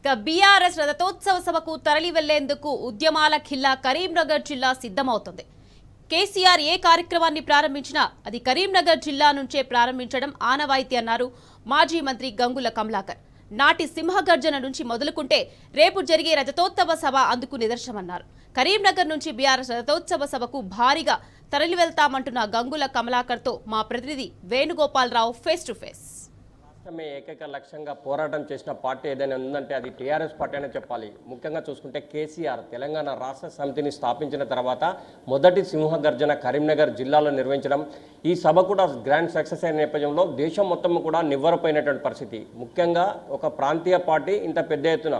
BRS రథోత్సవ సభకు తరలి వెళ్లేందుకు ఉద్యమాల ఖిల్లా కరీంనగర్ జిల్లా సిద్ధమవుతుంది. కేసీఆర్ ఏ కార్యక్రమాన్ని ప్రారంభించినా అది కరీంనగర్ జిల్లా నుంచే ప్రారంభించడం ఆనవాయితీ అన్నారు మాజీ మంత్రి గంగుల కమలాకర్. నాటి సింహగర్జన నుంచి మొదలుకుంటే రేపు జరిగే రథోత్సవ సభ అందుకు నిదర్శనమన్నారు. కరీంనగర్ నుంచి బీఆర్ఎస్ రథోత్సవ సభకు భారీగా తరలి వెళ్తామంటున్న గంగుల కమలాకర్తో మా ప్రతినిధి వేణుగోపాలరావు ఫేస్ టు ఫేస్. రాష్ట్రమే ఏకైక లక్ష్యంగా పోరాటం చేసిన పార్టీ ఏదైనా ఉందంటే అది టీఆర్ఎస్ పార్టీ అనే చెప్పాలి. ముఖ్యంగా చూసుకుంటే కేసీఆర్ తెలంగాణ రాష్ట్ర సమితిని స్థాపించిన తర్వాత మొదటి సింహగర్జన కరీంనగర్ జిల్లాలో నిర్వహించడం, ఈ సభ కూడా గ్రాండ్ సక్సెస్ అయిన నేపథ్యంలో దేశం మొత్తం కూడా నివ్వరపోయినటువంటి పరిస్థితి. ముఖ్యంగా ఒక ప్రాంతీయ పార్టీ ఇంత పెద్ద ఎత్తున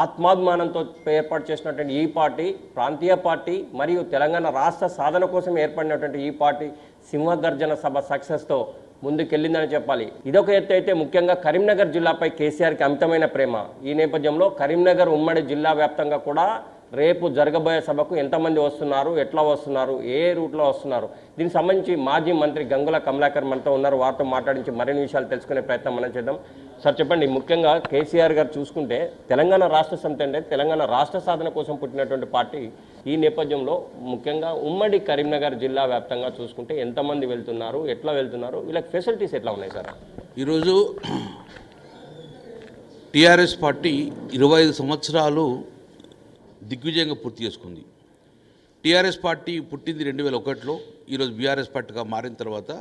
ఆత్మాభిమానంతో ఏర్పాటు చేసినటువంటి ఈ పార్టీ, ప్రాంతీయ పార్టీ మరియు తెలంగాణ రాష్ట్ర సాధన కోసం ఏర్పడినటువంటి ఈ పార్టీ సింహగర్జన సభ సక్సెస్తో ముందుకెళ్ళిందని చెప్పాలి. ఇదొక ఎత్తు అయితే ముఖ్యంగా కరీంనగర్ జిల్లాపై కేసీఆర్కి అమితమైన ప్రేమ. ఈ నేపథ్యంలో కరీంనగర్ ఉమ్మడి జిల్లా వ్యాప్తంగా కూడా రేపు జరగబోయే సభకు ఎంతమంది వస్తున్నారు, ఎట్లా వస్తున్నారు, ఏ రూట్లో వస్తున్నారు, దీనికి సంబంధించి మాజీ మంత్రి గంగుల కమలాకర్ మనతో ఉన్నారు. వారితో మాట్లాడించి మరిన్ని విషయాలు తెలుసుకునే ప్రయత్నం మనం చేద్దాం. సార్ చెప్పండి, ముఖ్యంగా కేసీఆర్ గారు చూసుకుంటే తెలంగాణ రాష్ట్ర సమితి అంటే తెలంగాణ రాష్ట్ర సాధన కోసం పుట్టినటువంటి పార్టీ. ఈ నేపథ్యంలో ముఖ్యంగా ఉమ్మడి కరీంనగర్ జిల్లా వ్యాప్తంగా చూసుకుంటే ఎంతమంది వెళ్తున్నారు, ఎట్లా వెళ్తున్నారు, వీళ్ళకి ఫెసిలిటీస్ ఎట్లా ఉన్నాయి సార్? ఈరోజు టీఆర్ఎస్ పార్టీ 25 సంవత్సరాలు దిగ్విజయంగా పూర్తి చేసుకుంది. టీఆర్ఎస్ పార్టీ పుట్టింది 2001లో. ఈరోజు బీఆర్ఎస్ పార్టీగా మారిన తర్వాత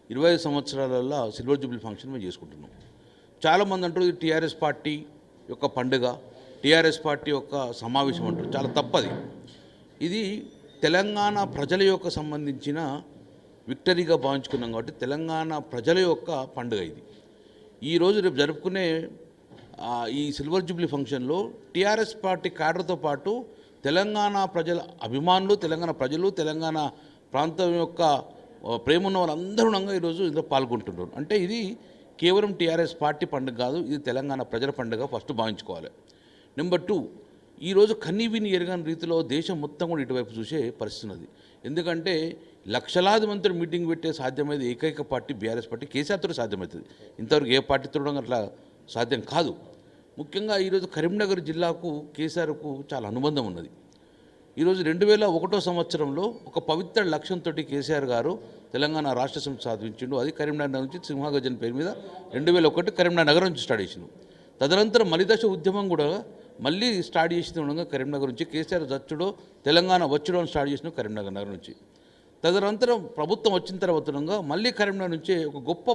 25 సంవత్సరాలలో సిల్వర్ జూబ్లీ ఫంక్షన్ మేము చేసుకుంటున్నాం. చాలామంది అంటారు ఇది టీఆర్ఎస్ పార్టీ యొక్క పండుగ, టీఆర్ఎస్ పార్టీ యొక్క సమావేశం అంటారు. చాలా తప్పది. ఇది తెలంగాణ ప్రజల యొక్క సంబంధించిన విక్టరీగా భావించుకున్నాం కాబట్టి తెలంగాణ ప్రజల యొక్క పండుగ ఇది. ఈరోజు రేపు జరుపుకునే ఈ సిల్వర్ జూబ్లీ ఫంక్షన్లో టీఆర్ఎస్ పార్టీ క్యాడర్తో పాటు తెలంగాణ ప్రజల అభిమానులు, తెలంగాణ ప్రజలు, తెలంగాణ ప్రాంతం యొక్క ప్రేమ ఉన్న వాళ్ళందరూ ఈరోజు ఇందులో పాల్గొంటున్నారు. అంటే ఇది కేవలం టీఆర్ఎస్ పార్టీ పండుగ కాదు, ఇది తెలంగాణ ప్రజల పండుగ ఫస్ట్ భావించుకోవాలి. నెంబర్ 2, ఈరోజు కన్నీవిని ఎరగని రీతిలో దేశం మొత్తం కూడా ఇటువైపు చూసే పరిస్థితి ఉన్నది. ఎందుకంటే లక్షలాది మంది మీటింగ్ పెట్టే సాధ్యమైంది ఏకైక పార్టీ బీఆర్ఎస్ పార్టీ. కేసీఆర్తో సాధ్యమవుతుంది, ఇంతవరకు ఏ పార్టీతో అట్లా సాధ్యం కాదు. ముఖ్యంగా ఈరోజు కరీంనగర్ జిల్లాకు కేసీఆర్కు చాలా అనుబంధం ఉన్నది. ఈరోజు 2001 సంవత్సరంలో ఒక పవిత్ర లక్ష్యంతో కేసీఆర్ గారు తెలంగాణ రాష్ట్ర సమితి సాధించిండు. అది కరీంనగర్ నుంచి సింహగర్జన పేరు మీద 2001 కరీంనగర్ నగరం నుంచి స్టార్ట్ చేసిండు. తదనంతరం మలిదశ ఉద్యమం కూడా మళ్ళీ స్టార్ట్ చేసిన ఉండగా కరీంనగర్ నుంచి కేసీఆర్ చచ్చుడో తెలంగాణ వచ్చుడో స్టార్ట్ చేసిన కరీంనగర్ నగరం నుంచి. తదనంతరం ప్రభుత్వం వచ్చిన తర్వాత మళ్ళీ కరీంనగర్ నుంచే ఒక గొప్ప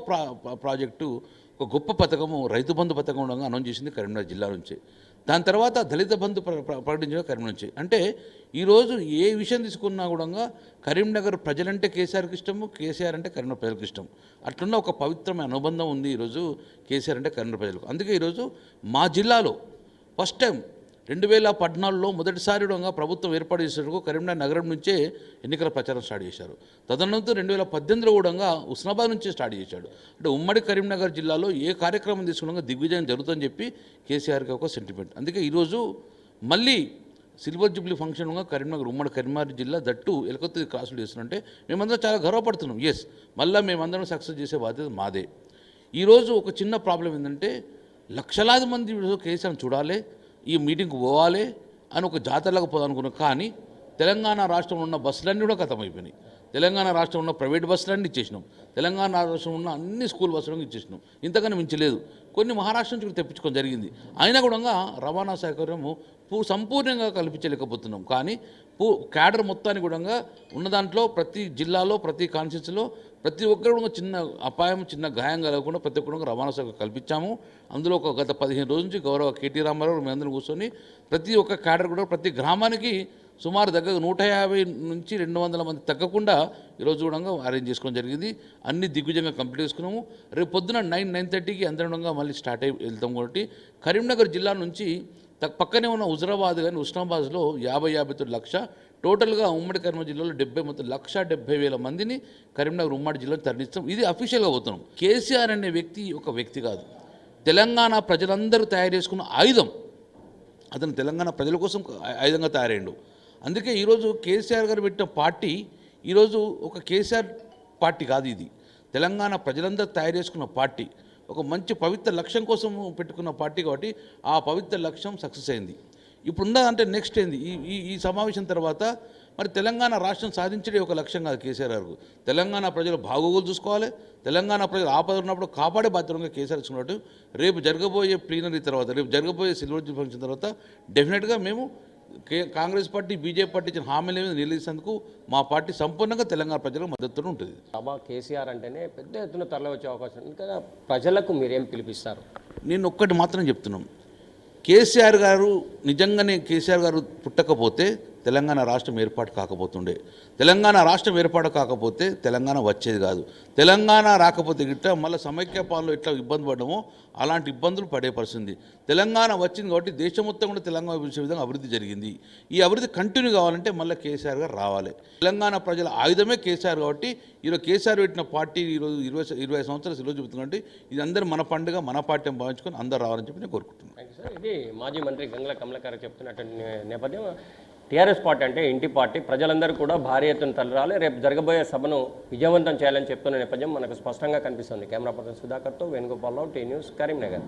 ప్రాజెక్టు, ఒక గొప్ప పథకము రైతు బంధు పథకం ఉండగా అనౌన్స్ చేసింది కరీంనగర్ జిల్లా నుంచి. దాని తర్వాత దళిత బంధు ప్రకటించిన కరీంనగర్ నుంచి. అంటే ఈరోజు ఏ విషయం తీసుకున్నా కూడా కరీంనగర్ ప్రజలంటే కేసీఆర్కి ఇష్టము, కేసీఆర్ అంటే కరీంనగర్ ప్రజలకు ఇష్టం. అట్లున్న ఒక పవిత్రమైన అనుబంధం ఉంది ఈరోజు కేసీఆర్ అంటే కరీంనగర్ ప్రజలకు. అందుకే ఈరోజు మా జిల్లాలో ఫస్ట్ టైం 2014లో మొదటిసారి ప్రభుత్వం ఏర్పాటు చేసేందుకు కరీంనగర్ నగరం నుంచే ఎన్నికల ప్రచారం స్టార్ట్ చేశారు. తదనంతరం 2018లో కూడా ఉస్నాబాద్ నుంచే స్టార్ట్ చేశాడు. అంటే ఉమ్మడి కరీంనగర్ జిల్లాలో ఏ కార్యక్రమం తీసుకున్నా దిగ్విజయం జరుగుతుందని చెప్పి కేసీఆర్కి ఒక సెంటిమెంట్. అందుకే ఈరోజు మళ్ళీ సిల్వర్ జూబ్లీ ఫంక్షన్ కరీంనగర్ ఉమ్మడి కరీంనగర్ జిల్లా దట్టు ఎలకొత్తి క్రాసులు చేస్తున్నంటే మేమందరం చాలా గర్వపడుతున్నాం. ఎస్, మళ్ళీ మేమందరం సక్సెస్ చేసే బాధ్యత మాదే. ఈరోజు ఒక చిన్న ప్రాబ్లం ఏంటంటే లక్షలాది మంది కేసీఆర్ని చూడాలి, ఈ మీటింగ్కి పోవాలి అని ఒక జాతరలాగా పోదానుకున్నాం. కానీ తెలంగాణ రాష్ట్రంలో ఉన్న బస్సులన్నీ కూడా ఖతమైపోయినాయి. తెలంగాణ రాష్ట్రంలో ఉన్న ప్రైవేట్ బస్సులన్నీ ఇచ్చేసినాం, తెలంగాణ రాష్ట్రంలో ఉన్న అన్ని స్కూల్ బస్సులను ఇచ్చేసినాం. ఇంతకన్నా మించలేదు. కొన్ని మహారాష్ట్ర నుంచి తెప్పించుకోవడం జరిగింది. అయినా కూడా రవాణా సౌకర్యము సంపూర్ణంగా కల్పించలేకపోతున్నాం. కానీ క్యాడర్ మొత్తాన్ని కూడా ఉన్న దాంట్లో ప్రతి జిల్లాలో, ప్రతి కాన్స్టిట్యూన్సీలో ప్రతి ఒక్కరు కూడా చిన్న అపాయం, చిన్న గాయం కలగకుండా ప్రతి ఒక్కరు రవాణా సౌకర్యం కల్పించాము. అందులో ఒక గత 15 రోజుల నుంచి గౌరవ కేటీ రామారావు మేమందరం కూర్చొని ప్రతి ఒక్క క్యాడర్ కూడా ప్రతి గ్రామానికి సుమారు దగ్గర 150 నుంచి 200 మంది తగ్గకుండా ఈరోజు కూడా అరేంజ్ చేసుకోవడం జరిగింది. అన్ని దిగ్విజయంగా కంప్లీట్ చేసుకున్నాము. రేపు పొద్దున 9:30కి అందరంగా మళ్ళీ స్టార్ట్ అయ్యి వెళ్తాం. కాబట్టి కరీంనగర్ జిల్లా నుంచి పక్కనే ఉన్న హుజరాబాద్ కానీ ఉస్నాబాద్లో 50-53 లక్ష, టోటల్గా ఉమ్మడి కరీంనగర్ జిల్లాలో 1,70,000 మందిని కరీంనగర్ ఉమ్మడి జిల్లాలో తరలిస్తాం. ఇది అఫీషియల్గా పోతున్నాం. కేసీఆర్ అనే వ్యక్తి ఒక వ్యక్తి కాదు, తెలంగాణ ప్రజలందరూ తయారు చేసుకున్న ఆయుధం. అతను తెలంగాణ ప్రజల కోసం ఆయుధంగా తయారైండు. అందుకే ఈరోజు కేసీఆర్ గారు పెట్టిన పార్టీ ఈరోజు ఒక కేసీఆర్ పార్టీ కాదు, ఇది తెలంగాణ ప్రజలందరూ తయారు చేసుకున్న పార్టీ. ఒక మంచి పవిత్ర లక్ష్యం కోసం పెట్టుకున్న పార్టీ కాబట్టి ఆ పవిత్ర లక్ష్యం సక్సెస్ అయింది. ఇప్పుడు ఉన్నదంటే నెక్స్ట్ ఏంది, ఈ సమావేశం తర్వాత మరి తెలంగాణ రాష్ట్రం సాధించడే ఒక లక్ష్యం కాదు కేసీఆర్ గారు. తెలంగాణ ప్రజలు బాగోగులు చూసుకోవాలి, తెలంగాణ ప్రజలు ఆపద ఉన్నప్పుడు కాపాడే బాధ్యతగా కేసీఆర్ ఇస్తున్నట్టు రేపు జరగబోయే ప్లీనరీ తర్వాత, రేపు జరగబోయే సిల్వర్ జూబ్లీ ఫంక్షన్ తర్వాత డెఫినెట్గా మేము కాంగ్రెస్ పార్టీ బీజేపీ పార్టీ ఇచ్చిన హామీల మీద నిలదీసేందుకు మా పార్టీ సంపూర్ణంగా తెలంగాణ ప్రజలకు మద్దతుతో ఉంటుంది. సభ కేసీఆర్ అంటేనే పెద్ద ఎత్తున తరలి వచ్చే అవకాశం ఉంది కదా, ప్రజలకు మీరేం పిలిపిస్తారు? నేను ఒక్కటి మాత్రం చెప్తున్నాం, కేసీఆర్ గారు నిజంగానే కేసీఆర్ గారు పుట్టకపోతే తెలంగాణ రాష్ట్రం ఏర్పాటు కాకపోతుండే, తెలంగాణ రాష్ట్రం ఏర్పాటు కాకపోతే తెలంగాణ వచ్చేది కాదు, తెలంగాణ రాకపోతే గిట్ట మళ్ళీ సమైక్య పాలనలో ఎట్లా ఇబ్బంది పడ్డామో అలాంటి ఇబ్బందులు పడే పరిస్థితి. తెలంగాణ వచ్చింది కాబట్టి దేశం మొత్తం కూడా తెలంగాణ వచ్చే విధంగా అభివృద్ధి జరిగింది. ఈ అభివృద్ధి కంటిన్యూ కావాలంటే మళ్ళీ కేసీఆర్ గారు రావాలి. తెలంగాణ ప్రజల ఆయుధమే కేసీఆర్ కాబట్టి ఈరోజు కేసీఆర్ పెట్టిన పార్టీ ఈరోజు 25 సంవత్సరాలు ఈరోజు చెబుతుందంటే ఇది అందరూ మన పండుగ, మన పార్టీ భావించుకొని అందరూ రావాలని చెప్పి నేను కోరుకుంటున్నాను. Thank you sir. ఇది మాజీ మంత్రి గంగుల కమలాకర్ చెప్తున్నటువంటి నేపథ్యం. టీఆర్ఎస్ పార్టీ అంటే ఇంటి పార్టీ, ప్రజలందరూ కూడా భారీ ఎత్తున తరలి రేపు జరగబోయే సభను విజయవంతం చేయాలని చెప్తున్న నేపథ్యం మనకు స్పష్టంగా కనిపిస్తుంది. కెమెరా పర్సన్ సుధాకర్తో వేణుగోపాలరావు, టీ న్యూస్, కరీంనగర్.